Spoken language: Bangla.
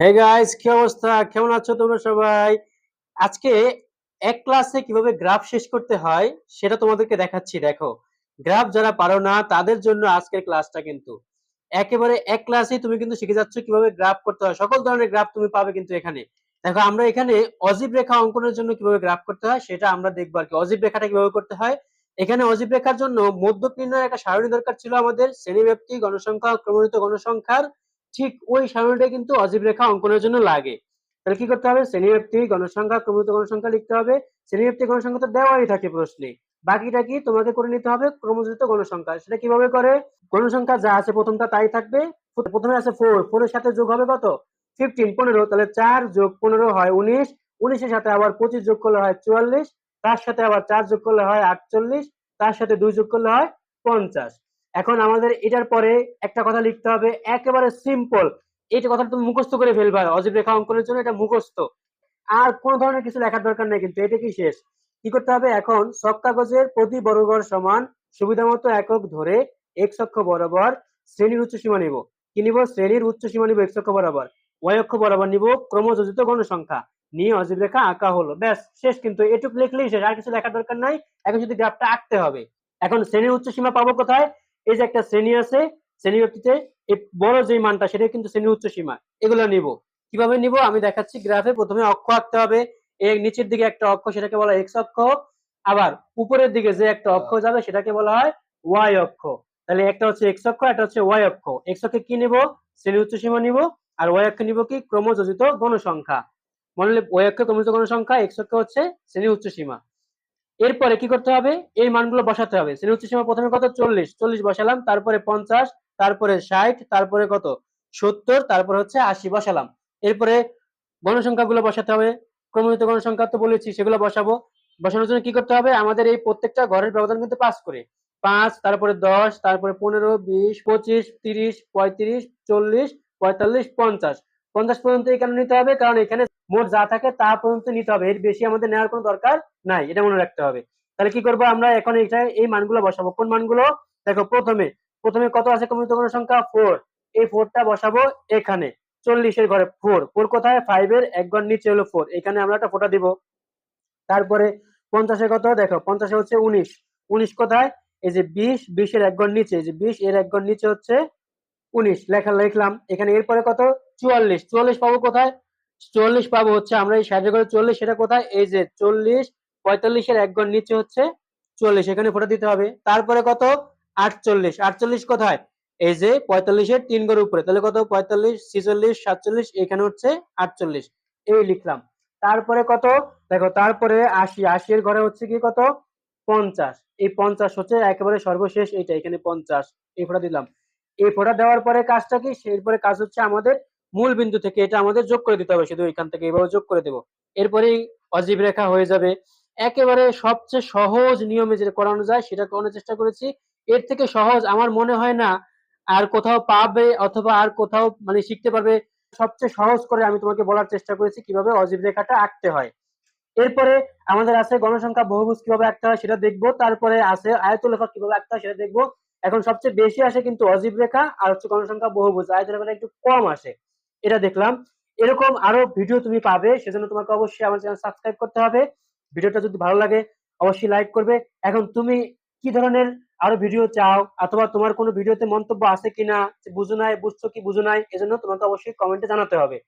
হে গাইস, কি অবস্থা? কেমন আছো তোমরা সবাই? আজকে এক ক্লাসে কিভাবে গ্রাফ শেষ করতে হয় সেটা তোমাদেরকে দেখাচ্ছি। দেখো, গ্রাফ যারা পারো না তাদের জন্য আজকের ক্লাসটা কিন্তু একেবারে এক ক্লাসেই তুমি কিন্তু শিখে যাচ্ছ কিভাবে গ্রাফ করতে হয়। সকল ধরনের গ্রাফ তুমি পাবে কিন্তু এখানে। দেখো, আমরা এখানে অজীব রেখা অঙ্কনের জন্য কিভাবে গ্রাফ করতে হয় সেটা আমরা দেখবো আর কি। অজীব রেখাটা কিভাবে করতে হয়, এখানে অজীব রেখার জন্য মধ্যক নির্ণয়ের একটা সারণী দরকার ছিল আমাদের, শ্রেণীব্যাপ্তি, গণসংখ্যা, ক্রমরিত গণসংখ্যার। ঠিক ওই সারণীটা কিন্তু অজীব রেখা অঙ্কনের জন্য লাগে। তাহলে কি করতে হবে? শ্রেণীব্যাপ্তি, গণসংখ্যা, ক্রমরিত গণসংখ্যা লিখতে হবে। শ্রেণীব্যাপ্তি গণসংখ্যা তো দেওয়াই থাকে প্রশ্নে, বাকিটা কি তোমাকে করে নিতে হবে ক্রমযোজিত গণসংখ্যা। সেটা কিভাবে করে? গণসংখ্যা যা আছে প্রথমটা তাই থাকবে। প্রথমে আছে 4, 4 এর সাথে যোগ হবে কত? 15, 15। তাহলে 4 যোগ 15 হয় 19, 19 এর সাথে আবার 25 যোগ করলে হয় 44, তার সাথে আবার 4 যোগ করলে হয় 48, তার সাথে 2 যোগ করলে হয় 50। এখন আমাদের এটার পরে একটা কথা লিখতে হবে, একেবারে সিম্পল। এইটা কথা তুমি মুখস্থ করে ফেলবা অজীব রেখা অঙ্কনের জন্য, এটা মুখস্থ। আর কোন ধরনের কিছু লেখার দরকার নেই কিন্তু, এটা কি শেষ। কি করতে হবে এখন? ছক কাগজের প্রতি বর্গঘর সমান সুবিধামতো একক ধরে এক্স অক্ষ বরাবর শ্রেণীর উচ্চ সীমা নিব। কি নিব? শ্রেণীর উচ্চ সীমা নিব এক্স অক্ষ বরাবর। ওয়াই অক্ষ বরাবর নিব ক্রমযোজিত গণসংখ্যা। নিয়ে অজীব রেখা আঁকা হলো, ব্যাস শেষ কিন্তু। এটুকু লিখলেই শেষ, আর কিছু লেখার দরকার নাই। এখন যদি গ্রাফটা আঁকতে হবে, এখন শ্রেণীর উচ্চ সীমা পাবো কোথায়? এই যে একটা শ্রেণী আছে, শ্রেণী ব্যক্তিতে এই বড় যে মানটা সেটা কিন্তু শ্রেণীর উচ্চ সীমা। এগুলো নিব। কিভাবে নিব আমি দেখাচ্ছি। গ্রাফে প্রথমে অক্ষ আঁকতে হবে। এর নিচের দিকে একটা অক্ষ, সেটাকে বলা হয় এক্স অক্ষ। আবার উপরের দিকে যে একটা অক্ষ যাবে সেটাকে বলা হয় ওয়াই অক্ষ। তাহলে একটা হচ্ছে এক্স অক্ষ, একটা হচ্ছে ওয়াই অক্ষ। এক্স অক্ষে কি নিব? শ্রেণী উচ্চ সীমা নিব। আর ওয়াই অক্ষে নিব কি? ক্রমযোজিত গণসংখ্যা। মনে হলে ওয়াই অক্ষে ক্রমযোজিত গণসংখ্যা, এক্স অক্ষে হচ্ছে শ্রেণী উচ্চ সীমা। এরপরে কি করতে হবে? এই মানগুলো বসাতে হবে। শ্রেণী উচ্চ সীমা প্রথমে কত? 40, 40 বসালাম। তারপরে 50, তারপরে 60, তারপরে কত? 70, তারপরে হচ্ছে 80 বসালাম। এরপরে গণসংখ্যাগুলো বসাতে হবে। ক্রমযুক্ত গণসংখ্যা তো বলেছি, সেগুলো বসাবো। বসানোর জন্য কি করতে হবে? আমাদের এই প্রত্যেকটা ঘরের ব্যবধান কিন্তু 5 করে। 5, তারপরে 10, তারপরে 15, 20, 25, 30, 35, 40, 45, 50। 50 পর্যন্ত এখানে নিতে হবে, কারণ এখানে মোট যা থাকে তা পর্যন্ত নিতে হবে, এর বেশি আমাদের নেওয়ার কোনো দরকার নাই, এটা মনে রাখতে হবে। তাহলে কি করবো আমরা এখন? এই মানগুলো বসাবো। কোন মানগুলো? দেখো, প্রথমে প্রথমে কত আছে ক্রমযুক্ত গণসংখ্যা? 4। এই 4টা বসাবো এখানে। 40 এর ঘরে 4, 4 কোথায়? 5 এর এক ঘর নিচে হলো 4, এখানে আমরা একটা ফোঁটা দিব। তারপরে 50 এ কত? দেখো, 50 এ হচ্ছে 19, 19 কোথায়? এই যে 20, 20 এর এক ঘর নিচে, এই যে 20 এর এক ঘর নিচে হচ্ছে 19, লেখা লিখলাম এখানে। এরপরে কত? 44, 44 পাবো কোথায়? 44 পাবো হচ্ছে আমরা এই 60 এর ঘরে 40, সেটা কোথায়? এই যে 40, 45 এর এক ঘর নিচে হচ্ছে 40, এখানে ফোঁটা দিতে হবে। তারপরে কত? 48, 48 কোথায়? এই যে 45 এর 3 ঘর উপরে, তাহলে কত? 45, 46, 47, এখানে হচ্ছে 48, এই লিখলাম। তারপরে কত? দেখো, তারপরে 80, 80 এর ঘরে হচ্ছে কি কত? 50, এই 50 হচ্ছে একেবারে সর্বশেষ, এইটা এখানে 50, এই ফোঁটা দিলাম। এই ফোঁটা দেওয়ার পরে কাজটা কি? এরপরে কাজ হচ্ছে আমাদের মূল বিন্দু থেকে এটা আমাদের যোগ করে দিতে হবে, শুধু এখান থেকে এইভাবে যোগ করে দেবো। এরপরেই অজীব রেখা হয়ে যাবে। একেবারে সবচেয়ে সহজ নিয়মে যেটা করানো যায় সেটা করানোর চেষ্টা করেছি। এর থেকে সহজ আমার মনে হয় না আর কোথাও পাবে, অথবা আর কোথাও মানে শিখতে পারবে। সবচেয়ে সহজ করে আমি তোমাকে বলার চেষ্টা করেছি কিভাবে অজীব রেখাটা আঁকতে হয়। এরপরে আমাদের আছে গণসংখ্যা বহুভুজ কিভাবে আঁকতে হয় সেটা দেখবো। তারপরে আছে আয়তলেখা কিভাবে আঁকতে হয় সেটা দেখবো। এখন সবচেয়ে বেশি আসে কিন্তু অজীব রেখা আর হচ্ছে গণসংখ্যা বহুভুজ, আয়তলেখাটা একটু কম আসে, এটা দেখলাম। এরকম আরো ভিডিও তুমি পাবে, সেজন্য তোমাকে অবশ্যই আমার চ্যানেল সাবস্ক্রাইব করতে হবে। ভিডিওটা যদি ভালো লাগে অবশ্যই লাইক করবে। এখন তুমি কি ধরনের আরো ভিডিও চাও, অথবা তোমার কোনো ভিডিওতে মন্তব্য আছে কিনা, বুঝো নাই, বুঝছো কি বুঝো নাই, এজন্য তোমাকে অবশ্যই কমেন্টে জানাতে হবে।